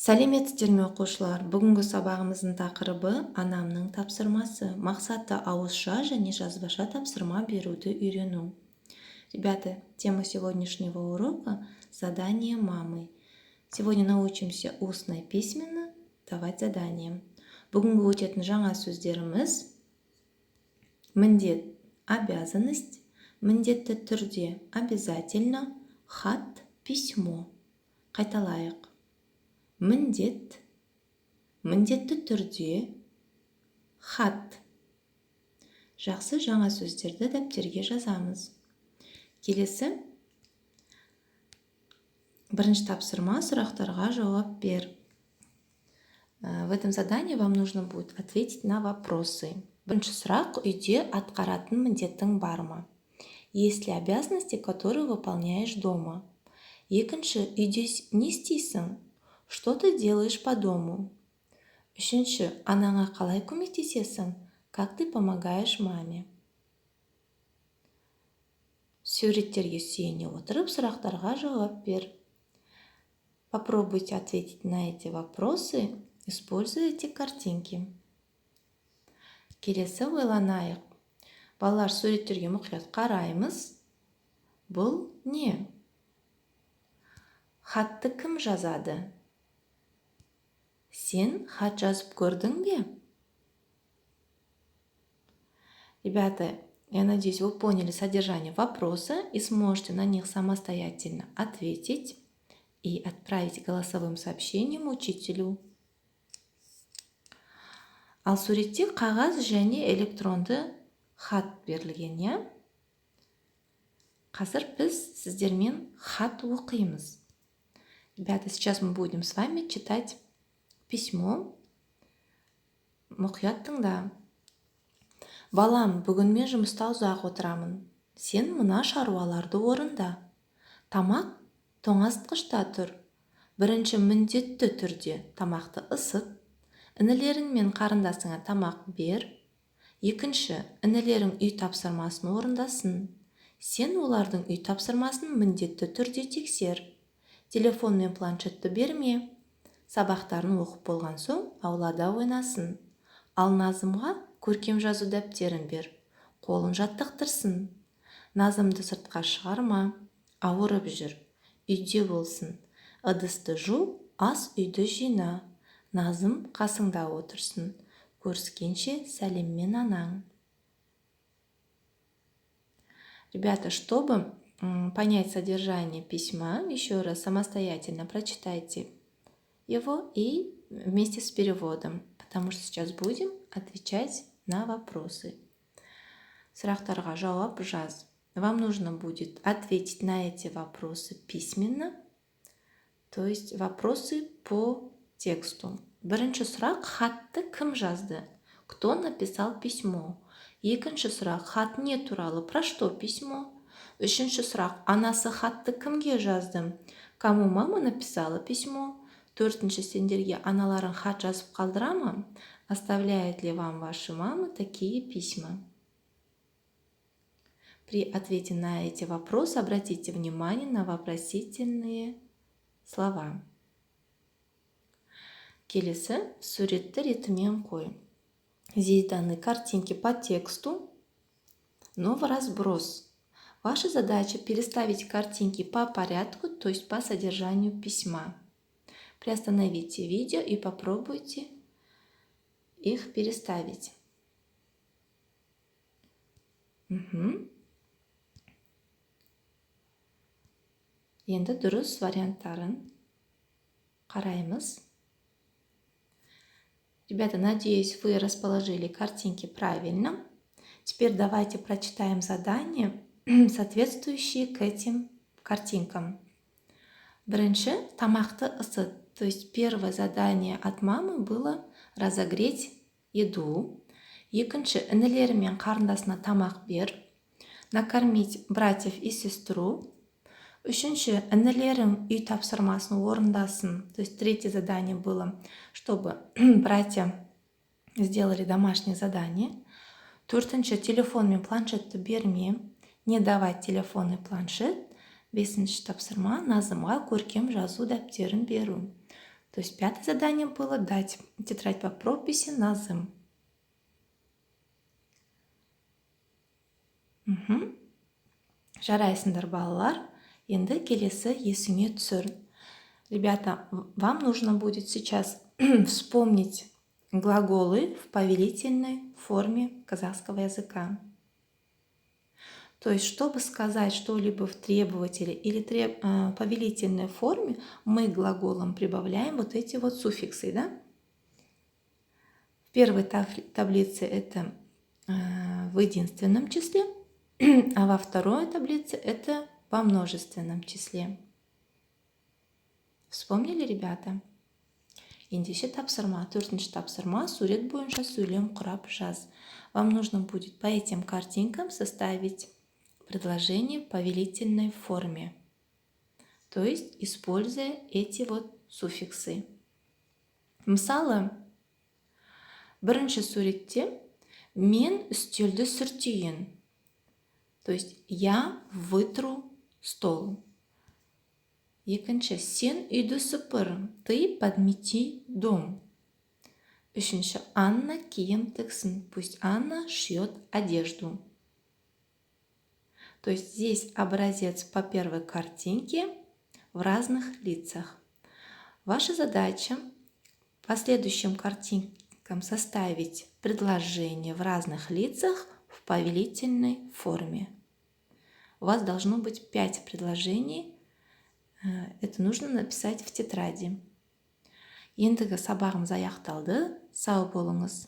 Сәлеметсіздер ме оқушылар? Бүгінгі сабағымыздың тақырыбы анамның тапсырмасы. Мақсаты ауызша және жазбаша тапсырма беруді үйрену. Ребята, тема сегодняшнего урока – задание мамы. Сегодня научимся устно и письменно давать задания. Бүгінгі өтетін жаңа сөздеріміз міндет, обязанность, міндетті түрде, обязательно, хат, письмо. Қайталайық. Міндет, міндетті түрде, хат. Жақсы, жаңа сөздерді дәптерге жазамыз. Келесі, бірінші тапсырма, сұрақтарға жауап бер. В этом задании вам нужно будет ответить на вопросы. Бірінші сұрақ, үйде атқаратын міндеттің бар ма? Есть ли обязанности, которые выполняешь дома? Екінші, үйде не істейсің? Что ты делаешь по дому? Үшінші, анаңа қалай көмектесесің? Как ты помогаешь маме? Суреттерге сүйене отырып, сұрақтарға жауап бер. Попробуйте ответить на эти вопросы, используя эти картинки. Келесі ойланайық. Балалар, суреттерге мұқият қараймыз. Бұл не? Хатты кім жазады? Сен хат жазып көрдің бе? Ребята, я надеюсь, вы поняли содержание вопроса и сможете на них самостоятельно ответить и отправить голосовым сообщением учителю. Ал суретте қағаз және электронды хат берілген, я? Қазір біз сіздермен хат оқимыз. Ребята, сейчас мы будем с вами читать письмо. Мұқият тыңда. Балам, бүгін мен жұмыста ұзақ отырамын. Сен мына шаруаларды орында. Тамақ тоңазытқышта тұр. Бірінші міндетті түрде тамақты ысыт. Інілерің мен қарындасыңа тамақ бер. Екінші, інілерің үй тапсырмасын орындасын. Сен олардың үй тапсырмасын міндетті түрде тексер. Телефон мен планшетті берме. Сабақтарын оқып болған соң аулада ойнасын. Ал Назымға көркем жазу дәптерін бер. Қолын жаттықтырсын. Назымды сыртқа шығарма. Ауырып жүр. Үйде болсын. Ыдысты жу, ас үйді жина. Назым қасыңда отырсын. Көріскенше сәлеммен анаң. Ребята, чтобы понять содержание письма, еще раз самостоятельно прочитайте его и вместе с переводом, потому что сейчас будем отвечать на вопросы. Сұрақтарға жауап жаз. Вам нужно будет ответить на эти вопросы письменно, то есть вопросы по тексту. Бірінші сұрақ, хатты кім жазды? Кто написал письмо? Екінші сұрақ, хат не туралы? Про что письмо? Үшінші сұрақ, анасы хатты кімге жазды? Кому мама написала письмо? Төртінші, сендерге аналарың хат жазып қалдыра ма? Оставляет ли вам ваши мамы такие письма? При ответе на эти вопросы обратите внимание на вопросительные слова. Келесі, суретті ретімен қой. Здесь даны картинки по тексту, но в разброс. Ваша задача переставить картинки по порядку, то есть по содержанию письма. Приостановите видео и попробуйте их переставить. Енді дұрыс варианттарын қараймыз. Ребята, надеюсь, вы расположили картинки правильно. Теперь давайте прочитаем задания, соответствующие к этим картинкам. Бірінші, тамақты ысыт. То есть первое задание от мамы было разогреть еду. Екінші, інілері мен қарындасына тамақ бер. Накормить братьев и сестру. Үшінші, інілерің үй тапсырмасын орындасын. То есть третье задание было, чтобы братья сделали домашнее задание. Төртінші, телефон мен планшетті берме. Не давать телефон и планшет. Бесінші тапсырма, Назымға көркем жазу дәптерін беру. То есть 5-е задание было дать тетрадь по прописи назым. Жарайсыңдар, балалар. Енді келесі есіңе түсір. Ребята, вам нужно будет сейчас вспомнить глаголы в повелительной форме казахского языка. То есть, чтобы сказать что-либо в требователе или повелительной форме, мы глаголам прибавляем вот эти вот суффиксы, да? В первой таблице это в единственном числе, а во второй таблице это во множественном числе. Вспомнили, ребята? Ендеше тапсырма, 4-ші тапсырма, сурет бойынша сөйлем құрап жаз. Вам нужно будет по этим картинкам составить предложение в повелительной форме. То есть, используя эти вот суффиксы. Мысалы, бірінші суретте мен үстелді сүртейін. То есть, я вытру стол. Екінші, сен үйді сыпыр, ты подмети дом. Үшінші, Анна киім тіксін, пусть Анна шьет одежду. То есть, здесь образец по первой картинке в разных лицах. Ваша задача по следующим картинкам составить предложение в разных лицах в повелительной форме. У вас должно быть 5 предложений. Это нужно написать в тетради. Ендігі сабағымыз аяқталды. Сау болыңыз.